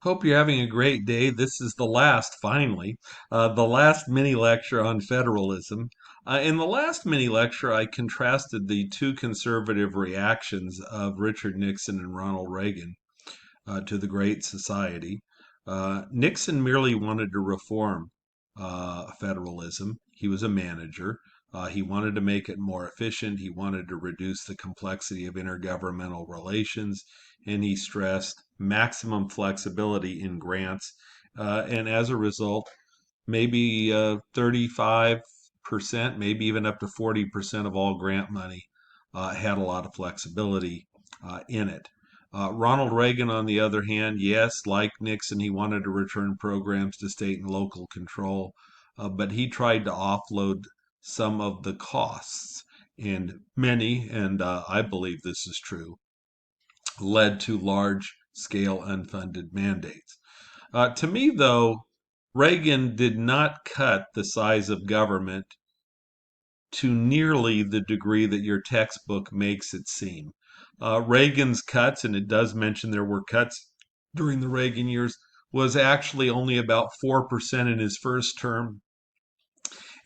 Hope you're having a great day. This is the last mini lecture on federalism. In the last mini lecture, I contrasted the two conservative reactions of Richard Nixon and Ronald Reagan to the Great Society. Nixon merely wanted to reform federalism. He was a manager. He wanted to make it more efficient. He wanted to reduce the complexity of intergovernmental relations, and he stressed maximum flexibility in grants. And as a result, maybe 35%, maybe even up to 40% of all grant money had a lot of flexibility in it. Ronald Reagan, on the other hand, yes, like Nixon, he wanted to return programs to state and local control, but he tried to offload some of the costs. And many, and I believe this is true, led to large scale unfunded mandates. To me, though, Reagan did not cut the size of government to nearly the degree that your textbook makes it seem. Reagan's cuts, and it does mention there were cuts during the Reagan years, was actually only about 4% in his first term.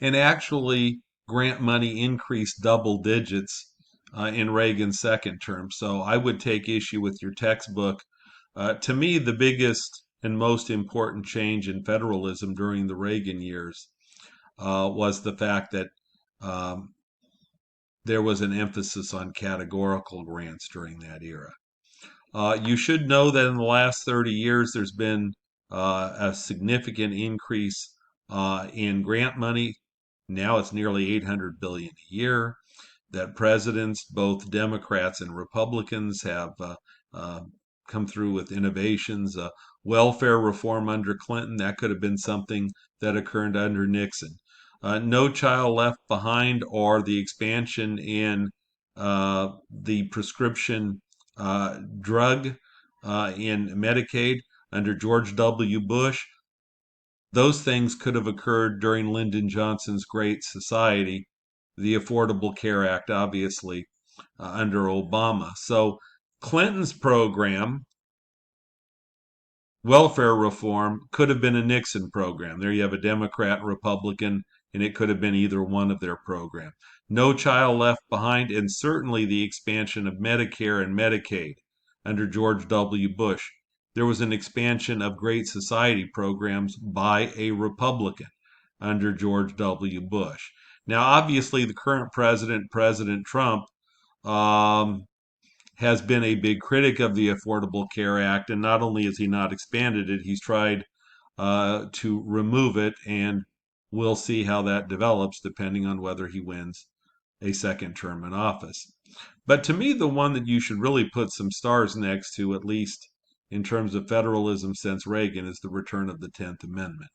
And actually, grant money increased double digits in Reagan's second term. So I would take issue with your textbook. To me, the biggest and most important change in federalism during the Reagan years was the fact that um, there was an emphasis on categorical grants during that era. You should know that in the last 30 years, there's been a significant increase in grant money. Now it's nearly 800 billion a year. That presidents, both Democrats and Republicans, have uh, come through with innovations. Welfare reform under Clinton, that could have been something that occurred under Nixon. No Child Left Behind, or the expansion in the prescription drug in Medicaid under George W. Bush. Those things could have occurred during Lyndon Johnson's Great Society, the Affordable Care Act, obviously, under Obama. So Clinton's program, welfare reform, could have been a Nixon program. There you have a Democrat, Republican, and it could have been either one of their programs. No Child Left Behind, and certainly the expansion of Medicare and Medicaid under George W. Bush. There was an expansion of Great Society programs by a Republican under George W. Bush. Now, obviously, the current president, President Trump, um, has been a big critic of the Affordable Care Act, and not only has he not expanded it, he's tried to remove it, and we'll see how that develops depending on whether he wins a second term in office. But to me, the one that you should really put some stars next to, at least in terms of federalism since Reagan, is the return of the 10th Amendment.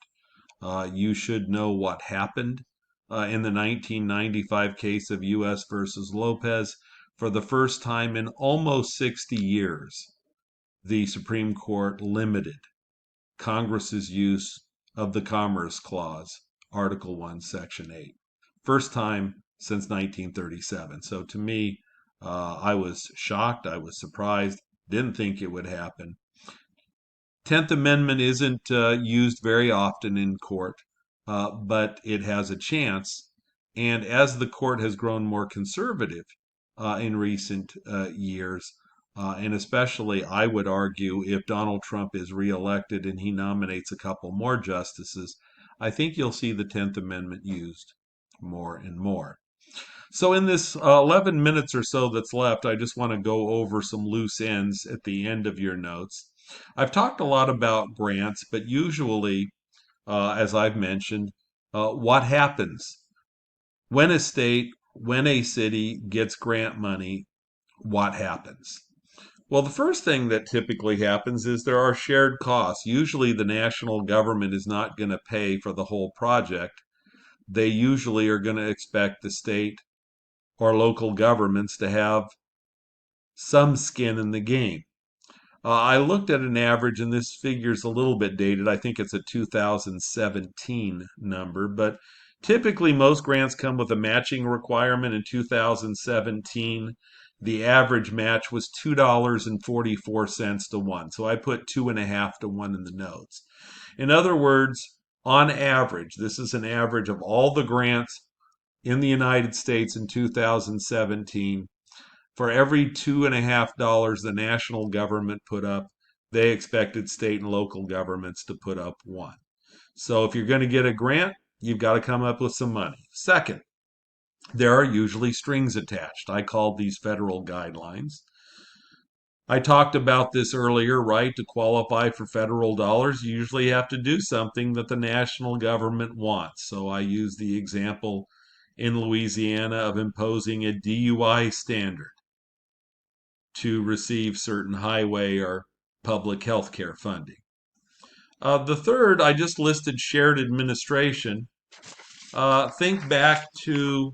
You should know what happened in the 1995 case of U.S. versus Lopez. For the first time in almost 60 years, the Supreme Court limited Congress's use of the Commerce Clause, Article 1, Section 8. First time since 1937. So to me, I was shocked, I was surprised, didn't think it would happen. 10th Amendment isn't used very often in court, but it has a chance. And as the court has grown more conservative in recent years, and especially, I would argue, if Donald Trump is reelected and he nominates a couple more justices, I think you'll see the 10th Amendment used more and more. So, in this 11 minutes or so that's left, I just want to go over some loose ends at the end of your notes. I've talked a lot about grants, but usually, as I've mentioned, what happens when a state, when a city gets grant money, what happens? Well, the first thing that typically happens is there are shared costs. Usually, the national government is not going to pay for the whole project. They usually are going to expect the state or local governments to have some skin in the game. I looked at an average, and this figure's a little bit dated. I think it's a 2017 number, but typically most grants come with a matching requirement in 2017. the average match was $2.44 to 1. So I put 2.5 to 1 in the notes. In other words, on average, this is an average of all the grants in the United States in 2017. For every $2.50 the national government put up, they expected state and local governments to put up 1. So if you're going to get a grant, you've got to come up with some money. Second, there are usually strings attached. I called these federal guidelines. I talked about this earlier, right? To qualify for federal dollars, you usually have to do something that the national government wants. So I use the example in Louisiana of imposing a DUI standard to receive certain highway or public health care funding. The third, I just listed shared administration. Think back to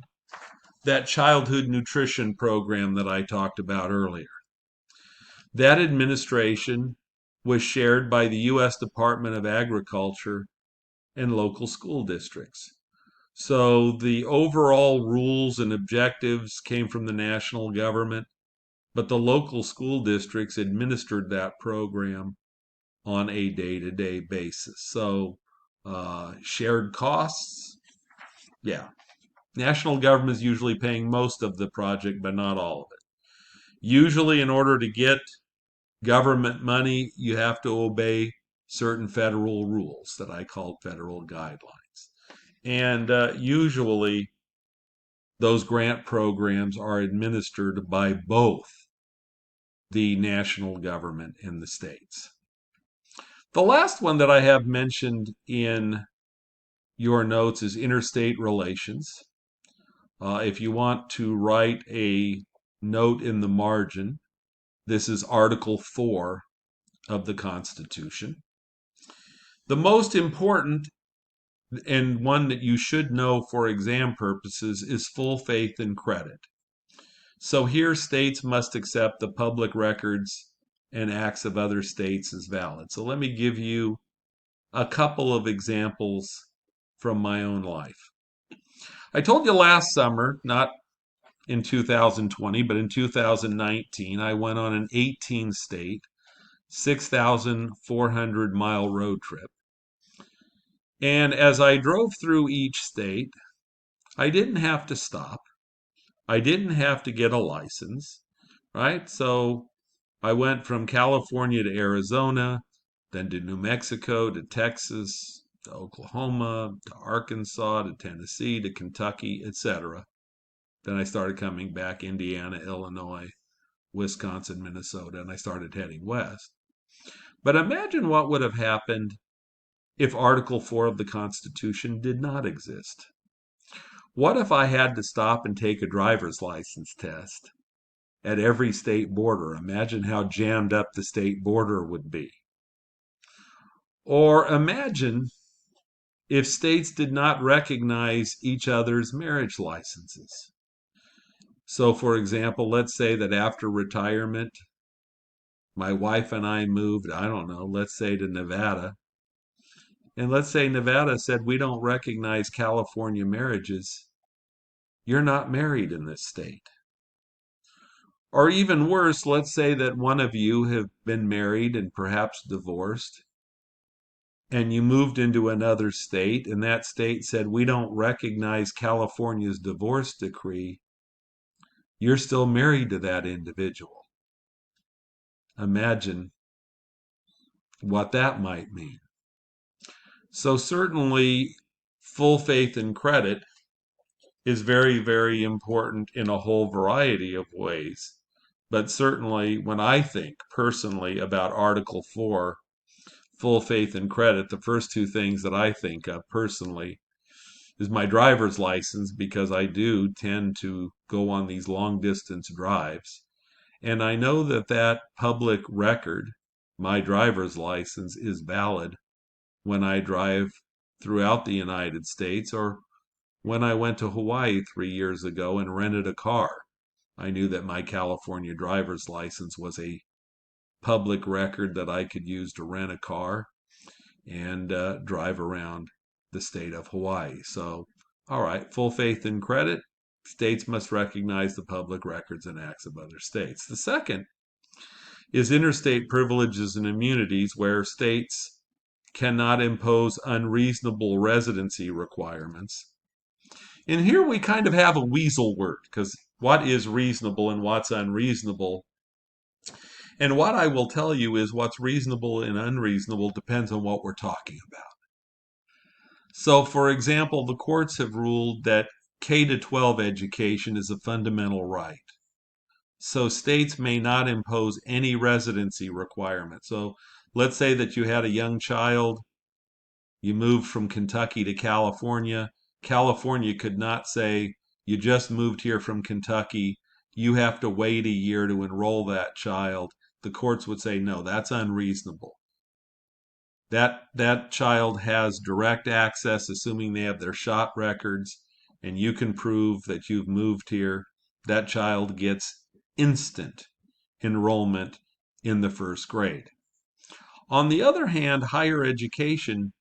that childhood nutrition program that I talked about earlier. That administration was shared by the U.S. Department of Agriculture and local school districts. So the overall rules and objectives came from the national government, but the local school districts administered that program on a day-to-day basis. So shared costs, yeah. National government is usually paying most of the project, but not all of it. Usually, in order to get government money, you have to obey certain federal rules that I call federal guidelines. And usually, those grant programs are administered by both the national government and the states. The last one that I have mentioned in your notes is interstate relations. If you want to write a note in the margin, this is Article 4 of the Constitution. The most important and one that you should know for exam purposes is full faith and credit. So here states must accept the public records and acts of other states as valid. So let me give you a couple of examples from my own life. I told you last summer, not in 2020, but in 2019, I went on an 18-state, 6,400-mile road trip. And as I drove through each state, I didn't have to stop. I didn't have to get a license, right? So I went from California to Arizona, then to New Mexico, to Texas, to Oklahoma, to Arkansas, to Tennessee, to Kentucky, etc. Then I started coming back Indiana, Illinois, Wisconsin, Minnesota, and I started heading west. But imagine what would have happened if Article 4 of the Constitution did not exist. What if I had to stop and take a driver's license test at every state border? Imagine how jammed up the state border would be. Or imagine if states did not recognize each other's marriage licenses. So, for example, let's say that after retirement, my wife and I moved, I don't know, let's say to Nevada. And let's say Nevada said, we don't recognize California marriages. You're not married in this state. Or even worse, let's say that one of you have been married and perhaps divorced, and you moved into another state, and that state said, we don't recognize California's divorce decree. You're still married to that individual. Imagine what that might mean. So certainly, full faith and credit is very, very important in a whole variety of ways. But certainly, when I think personally about Article 4, full faith and credit, the first two things that I think of personally is my driver's license, because I do tend to go on these long distance drives. And I know that that public record, my driver's license, is valid when I drive throughout the United States, or when I went to Hawaii 3 years ago and rented a car. I knew that my California driver's license was a public record that I could use to rent a car and drive around the state of Hawaii. So, all right, full faith and credit, States must recognize the public records and acts of other states. The second is interstate privileges and immunities, where states cannot impose unreasonable residency requirements. And here we kind of have a weasel word, because what is reasonable and what's unreasonable? And what I will tell you is what's reasonable and unreasonable depends on what we're talking about. So, for example, the courts have ruled that K to 12 education is a fundamental right. So states may not impose any residency requirement. So let's say that you had a young child, you moved from Kentucky to California. California could not say, you just moved here from Kentucky, you have to wait a year to enroll that child. The courts would say, no, that's unreasonable. That child has direct access, assuming they have their shot records, and you can prove that you've moved here. That child gets instant enrollment in the first grade. On the other hand, higher education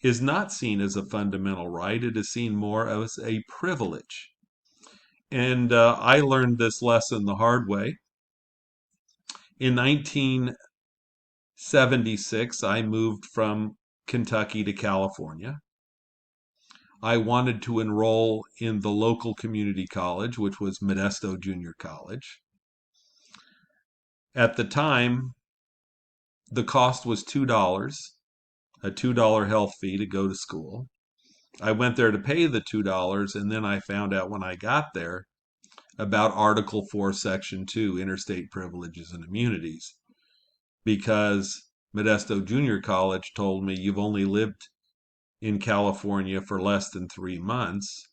is not seen as a fundamental right. It is seen more as a privilege. And I learned this lesson the hard way. In 1976, I moved from Kentucky to California. I wanted to enroll in the local community college, which was Modesto Junior College. At the time, the cost was $2, a $2 health fee to go to school. I went there to pay the $2, and then I found out when I got there about Article 4, Section 2, Interstate Privileges and Immunities, because Modesto Junior College told me you've only lived in California for less than 3 months.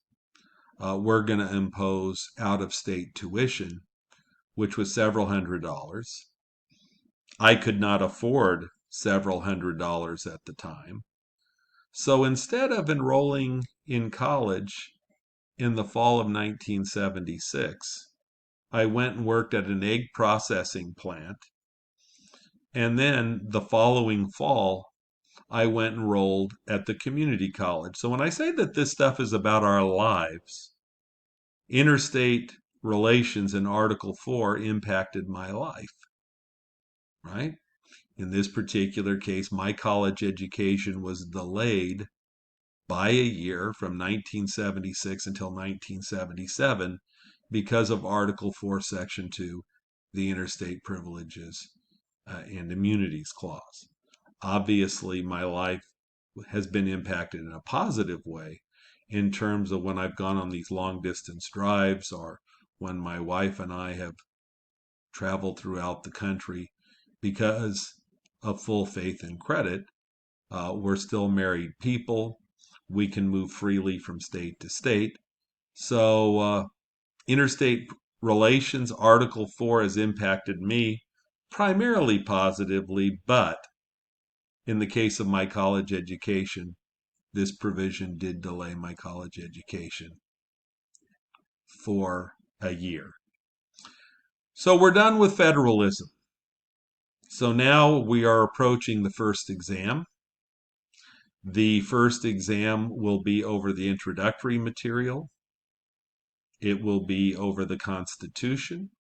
We're going to impose out-of-state tuition, which was several $100s. I could not afford several $100s at the time. So instead of enrolling in college in the fall of 1976, I went and worked at an egg processing plant. And then the following fall, I went and enrolled at the community college. So when I say that this stuff is about our lives, interstate relations in Article 4 impacted my life, right? In this particular case, my college education was delayed by a year from 1976 until 1977 because of Article 4, Section 2, the Interstate Privileges and Immunities Clause. Obviously, my life has been impacted in a positive way in terms of when I've gone on these long distance drives, or when my wife and I have traveled throughout the country. Because of full faith and credit, we're still married people. We can move freely from state to state. So interstate relations, Article 4 has impacted me primarily positively, but in the case of my college education, this provision did delay my college education for a year. So we're done with federalism. So now we are approaching the first exam. The first exam will be over the introductory material. It will be over the Constitution.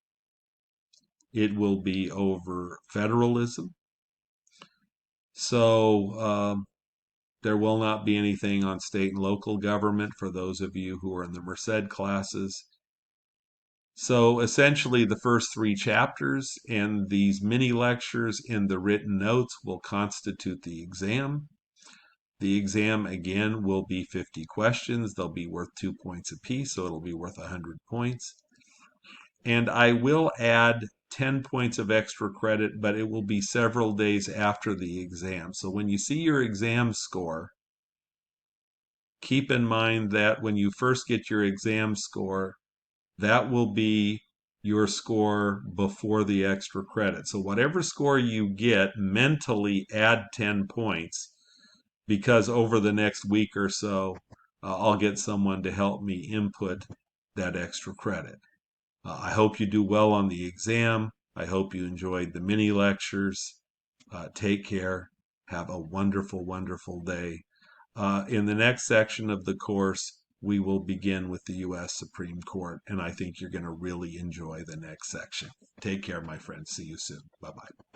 It will be over federalism. So there will not be anything on state and local government for those of you who are in the Merced classes. So essentially the first 3 chapters and these mini lectures in the written notes will constitute the exam. The exam, again, will be 50 questions. They'll be worth 2 points apiece, so it'll be worth 100 points. And I will add 10 points of extra credit, but it will be several days after the exam. So when you see your exam score, keep in mind that when you first get your exam score, that will be your score before the extra credit. So whatever score you get, mentally add 10 points, because over the next week or so, I'll get someone to help me input that extra credit. I hope you do well on the exam. I hope you enjoyed the mini lectures. Take care. Have a wonderful, wonderful day. In the next section of the course, we will begin with the U.S. Supreme Court, and I think you're going to really enjoy the next section. Take care, my friends. See you soon. Bye bye.